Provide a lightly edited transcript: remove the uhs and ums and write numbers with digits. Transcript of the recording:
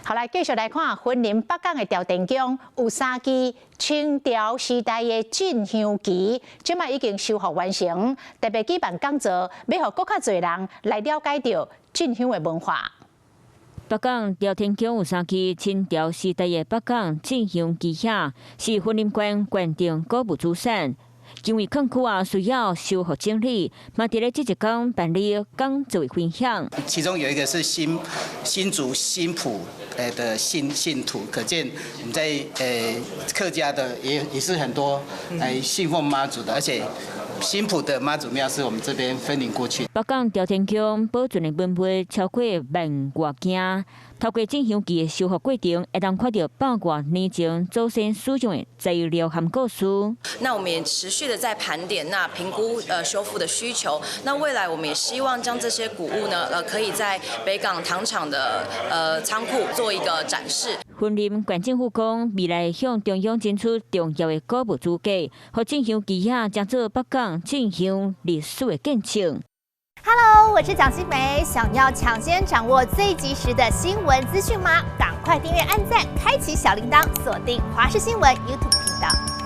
好，来继续来看云林北港的吊电宫有3支清朝时代的镇香旗，即卖已经修复完成，特别举办讲座，要让更较侪人来了解到镇香的文化。北港吊天宫有3支清朝时代的北港镇香旗遐，是云林县县长古物主产。因为矿区需要修复整理，嘛伫咧这一天办理讲座分享。其中有一个是新竹新埔的信徒，可见我们在客家的也是很多信奉妈祖的，而且新埔的妈祖庙是我们这边分灵过去。北港吊天宫保存的文物超过10000外件。透过镇香旗的修复过程，会当看到100多年前祖先使用的材料和故事。那我们也持续的在盘点、评估修复的需求。那未来我们也希望将这些古物呢，可以在北港糖厂的仓库做一个展示。云林县政府讲，未来向中央争取重要的古物资格，和镇香旗遐将做北港镇香历史的见证。Hello， 我是蒋欣梅。想要抢先掌握最及时的新闻资讯吗？赶快订阅、按赞、开启小铃铛，锁定华视新闻 YouTube 频道。